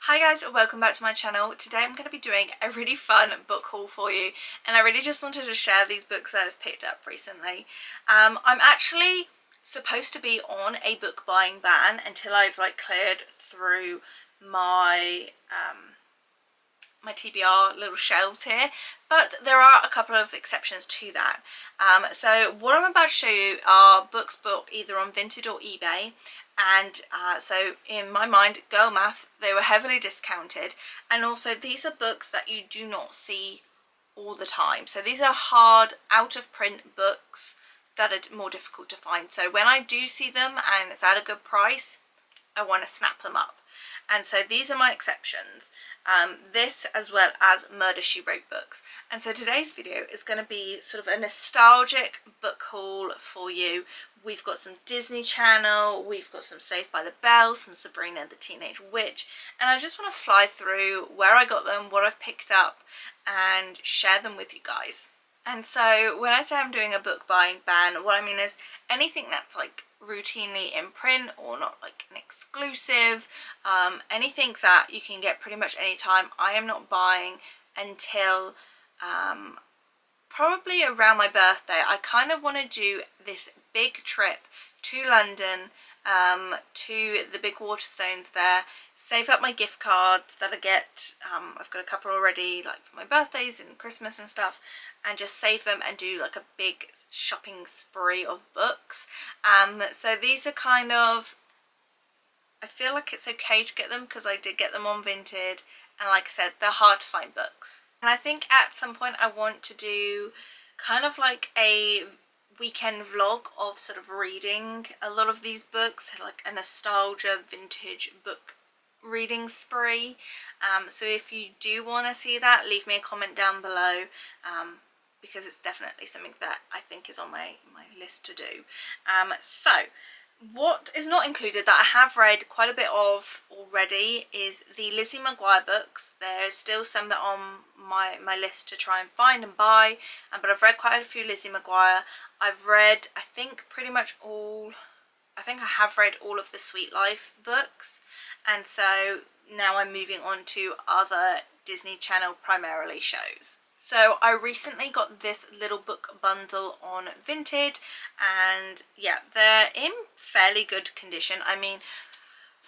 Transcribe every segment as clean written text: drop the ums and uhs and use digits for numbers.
Hi guys, and welcome back to my channel. Today I'm going to be doing a really fun book haul for you, and I really just wanted to share these books that I've picked up recently. I'm actually supposed to be on a book buying ban until I've cleared through my my TBR little shelves here, but there are a couple of exceptions to that. So what I'm about to show you are books bought either on Vinted or eBay, and so in my mind, girl math, they were heavily discounted, and also these are books that you do not see all the time. So these are hard, out of print books that are more difficult to find. So when I do see them and it's at a good price, I want to snap them up. And so these are my exceptions, this as well as Murder, She Wrote books. And so today's video is going to be sort of a nostalgic book haul for you. We've got some Disney Channel, we've got some Saved by the Bell, some Sabrina the Teenage Witch, and I just want to fly through where I got them, what I've picked up, and share them with you guys. And so when I say I'm doing a book buying ban, what I mean is anything that's routinely in print or not an exclusive, anything that you can get pretty much anytime, I am not buying until probably around my birthday. I kind of want to do this big trip to London, to the big Waterstones there, save up my gift cards that I get. I've got a couple already for my birthdays and Christmas and stuff, and just save them and do a big shopping spree of books. So these are kind of, I feel like it's okay to get them because I did get them on Vinted, and like I said, they're hard to find books. And I think at some point I want to do kind of a weekend vlog of sort of reading a lot of these books, a nostalgia vintage book reading spree. So if you do want to see that, leave me a comment down below, because it's definitely something that I think is on my list to do. So what is not included that I have read quite a bit of already is the Lizzie McGuire books. There's still some that are on my list to try and find and buy, but I've read quite a few Lizzie McGuire. I've read, I think, pretty much all, I think I have read all of the Sweet Life books, and so now I'm moving on to other Disney Channel primarily shows. So I recently got this little book bundle on Vinted, and yeah, they're in fairly good condition. I mean,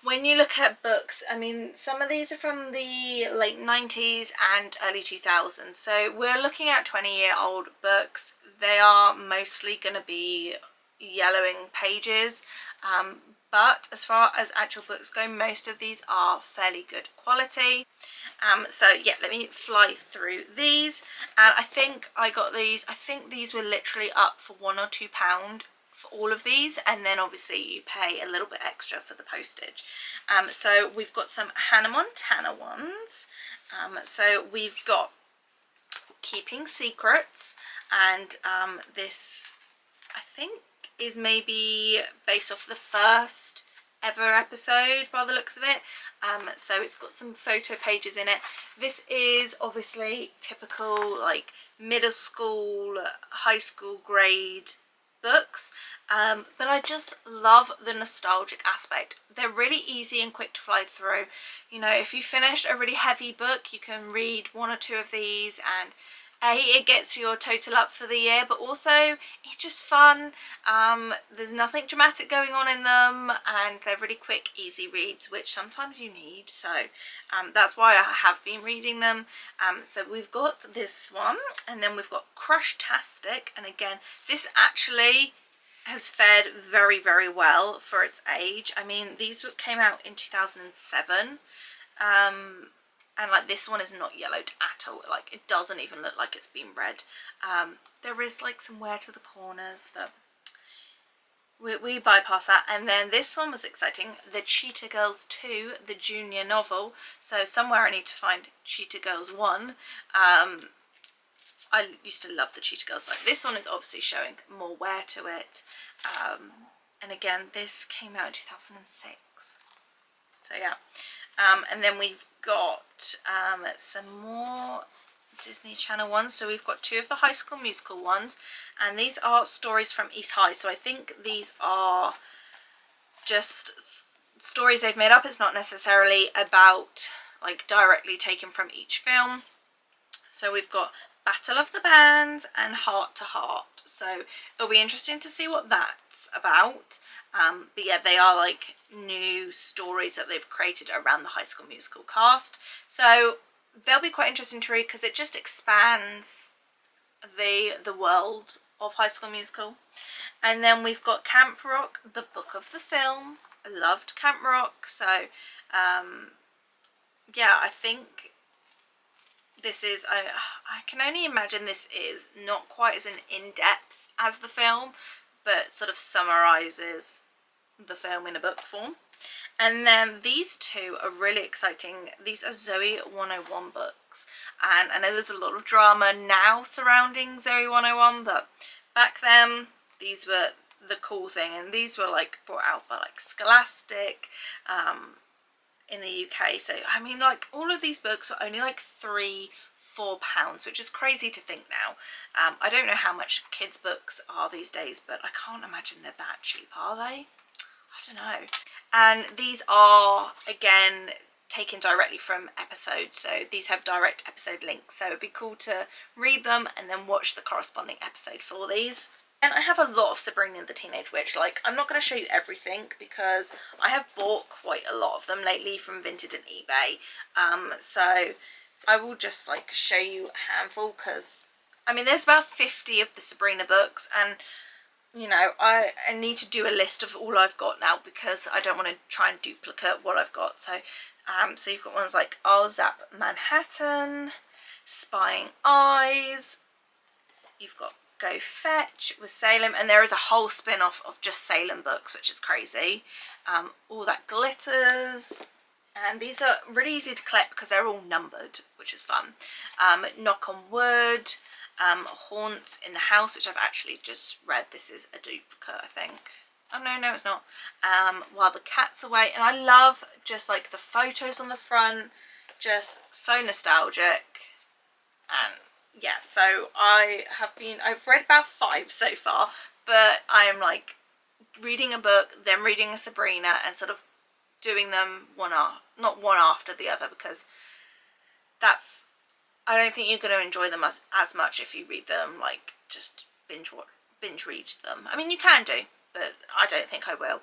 when you look at books, I mean, some of these are from the late 90s and early 2000s, so we're looking at 20-year-old books. They are mostly going to be yellowing pages, but as far as actual books go, most of these are fairly good quality. So yeah, let me fly through these. And I think I got these, I think these were literally up for £1 or £2 for all of these, and then obviously you pay a little bit extra for the postage. So we've got some Hannah Montana ones. So we've got Keeping Secrets, and this I think is maybe based off the first ever episode by the looks of it. So it's got some photo pages in it. This is obviously typical middle school, high school grade books, but I just love the nostalgic aspect. They're really easy and quick to fly through. You know, if you finished a really heavy book, you can read one or two of these, and it gets your total up for the year, but also it's just fun. There's nothing dramatic going on in them, and they're really quick, easy reads, which sometimes you need. So that's why I have been reading them. So we've got this one, and then we've got Crushtastic, and again, this actually has fared very, very well for its age. I mean, these came out in 2007. And this one is not yellowed at all. It doesn't even look like it's been read. There is some wear to the corners, but we bypass that. And then this one was exciting, The Cheetah Girls 2, the junior novel. So somewhere I need to find Cheetah Girls 1. I used to love the Cheetah Girls. This one is obviously showing more wear to it. And again, this came out in 2006. So yeah. And then we've got some more Disney Channel ones. So we've got two of the High School Musical ones, and these are stories from East High. So I think these are just stories they've made up. It's not necessarily about like directly taken from each film. So we've got Battle of the Bands and Heart to Heart. So it'll be interesting to see what that's about. But yeah, they are like new stories that they've created around the High School Musical cast. So they'll be quite interesting to read because it just expands the world of High School Musical. And then we've got Camp Rock, the book of the film. I loved Camp Rock, so yeah, I think this is, I can only imagine this is not quite as in-depth as the film, but sort of summarises the film in a book form. And then these two are really exciting. These are Zoe 101 books, and I know there's a lot of drama now surrounding Zoe 101, but back then these were the cool thing, and these were like brought out by like Scholastic in the UK. So I mean, like, all of these books are only like £3-4, which is crazy to think now. I don't know how much kids books are these days, but I can't imagine they're that cheap, are they? I don't know. And these are again taken directly from episodes, so these have direct episode links, so it'd be cool to read them and then watch the corresponding episode for these. And I have a lot of Sabrina the Teenage Witch. Like, I'm not going to show you everything because I have bought quite a lot of them lately from Vinted and eBay, so I will just like show you a handful, because I mean there's about 50 of the Sabrina books, and you know, I need to do a list of all I've got now because I don't want to try and duplicate what I've got. So so you've got ones like I'll Zap Manhattan, Spying Eyes, you've got Go Fetch with Salem, and there is a whole spin-off of just Salem books, which is crazy. All That Glitters, and these are really easy to collect because they're all numbered, which is fun. Knock on Wood, Haunts in the House, which I've actually just read. This is a duplicate, I think. Oh no, it's not. While the Cat's Away, and I love just like the photos on the front, just so nostalgic. And yeah, so I've read about 5 so far, but I am like reading a book, then reading a Sabrina, and sort of doing them not one after the other, because I don't think you're going to enjoy them as much if you read them like just binge read them. I mean, you can do, but I don't think I will.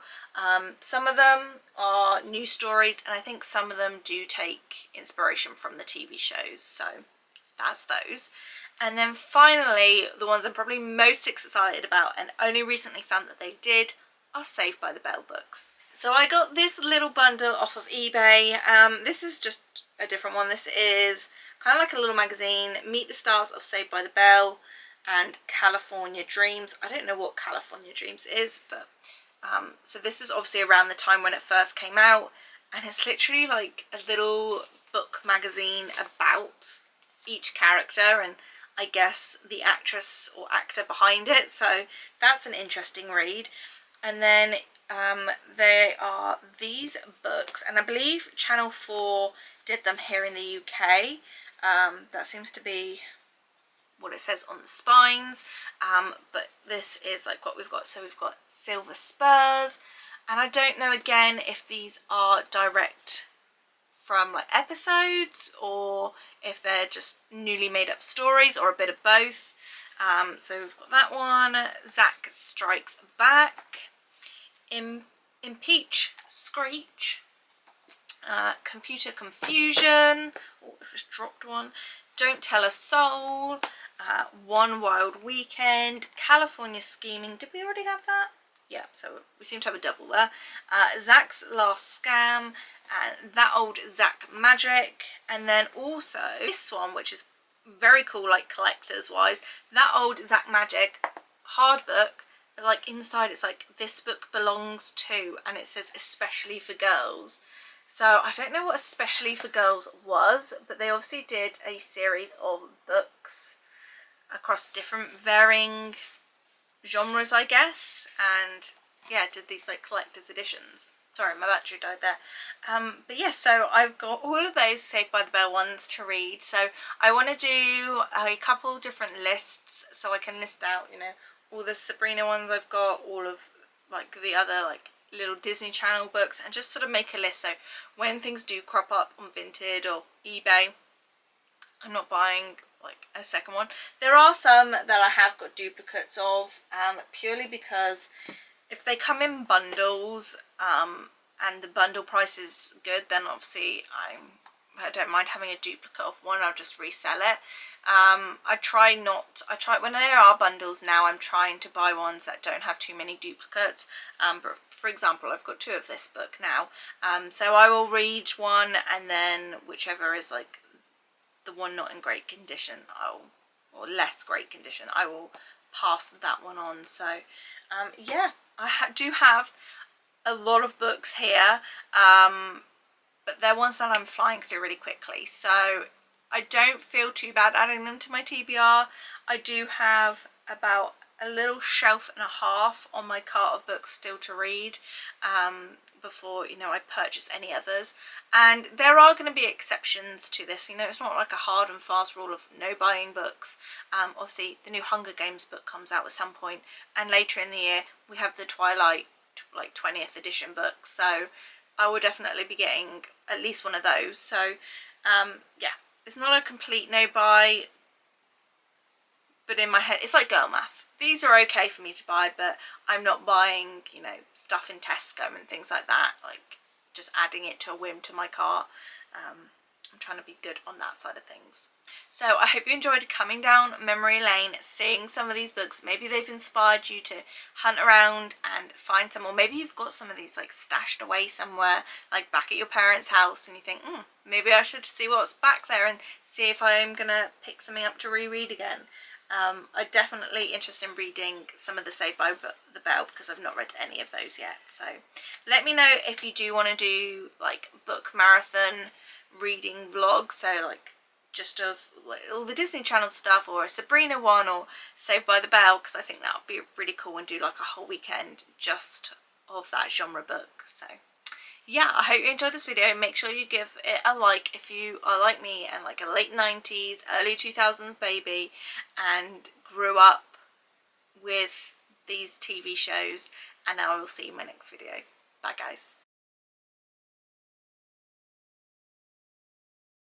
Some of them are new stories, and I think some of them do take inspiration from the TV shows, so that's those. And then finally, the ones I'm probably most excited about, and only recently found that they did, are Saved by the Bell books. So I got this little bundle off of eBay. This is just a different one. This is kind of like a little magazine. Meet the Stars of Saved by the Bell and California Dreams. I don't know what California Dreams is, but so this was obviously around the time when it first came out, and it's literally like a little book magazine about each character and I guess the actress or actor behind it, so that's an interesting read. And then there are these books, and I believe Channel 4 did them here in the UK. That seems to be what it says on the spines, but this is like what we've got. So we've got Silver Spurs, and I don't know again if these are direct from like episodes or if they're just newly made up stories or a bit of both. So we've got that one, Zack Strikes Back, Impeach Screech, Computer Confusion, oh, I just dropped one, Don't Tell a Soul, One Wild Weekend, California Scheming. Did we already have that? Yeah, so we seem to have a double there. Zack's Last Scam, and That Old Zack Magic, and then also this one, which is very cool, like collectors wise, That Old Zack Magic hard book, but like inside it's like This Book Belongs To, and it says especially for girls. So I don't know what especially for girls was, but they obviously did a series of books across different varying genres, I guess, and yeah, did these like collector's editions. Sorry, my battery died there. But yeah, so I've got all of those Saved by the Bell ones to read. So I want to do a couple different lists, so I can list out, you know, all the Sabrina ones I've got, all of like the other like little Disney Channel books, and just sort of make a list so when things do crop up on Vinted or eBay, I'm not buying like a second one. There are some that I have got duplicates of, purely because if they come in bundles and the bundle price is good, then obviously I don't mind having a duplicate of one. I'll just resell it. I try when there are bundles now, I'm trying to buy ones that don't have too many duplicates. But for example, I've got 2 of this book now, so I will read one, and then whichever is like the one not in great condition, or less great condition, I will pass that one on. So yeah, I do have a lot of books here, but they're ones that I'm flying through really quickly, so I don't feel too bad adding them to my TBR. I do have about a little shelf and a half on my cart of books still to read, before, you know, I purchase any others. And there are going to be exceptions to this, you know, it's not like a hard and fast rule of no buying books. Obviously the new Hunger Games book comes out at some point, and later in the year we have the Twilight like 20th edition book, so I will definitely be getting at least one of those. So yeah, it's not a complete no buy, but in my head it's like girl math. These are okay for me to buy, but I'm not buying, you know, stuff in Tesco and things like that, like just adding it to a whim to my cart. I'm trying to be good on that side of things. So I hope you enjoyed coming down memory lane, seeing some of these books. Maybe they've inspired you to hunt around and find some, or maybe you've got some of these like stashed away somewhere, like back at your parents' house, and you think, maybe I should see what's back there and see if I'm gonna pick something up to reread again. I'm definitely interested in reading some of the Saved by the Bell, because I've not read any of those yet. So let me know if you do want to do like book marathon reading vlog, so like just of like all the Disney Channel stuff, or a Sabrina one, or Saved by the Bell, because I think that would be really cool, and do like a whole weekend just of that genre book. So yeah, I hope you enjoyed this video. Make sure you give it a like if you are like me and like a late 90s, early 2000s baby and grew up with these TV shows. And now I will see you in my next video. Bye guys.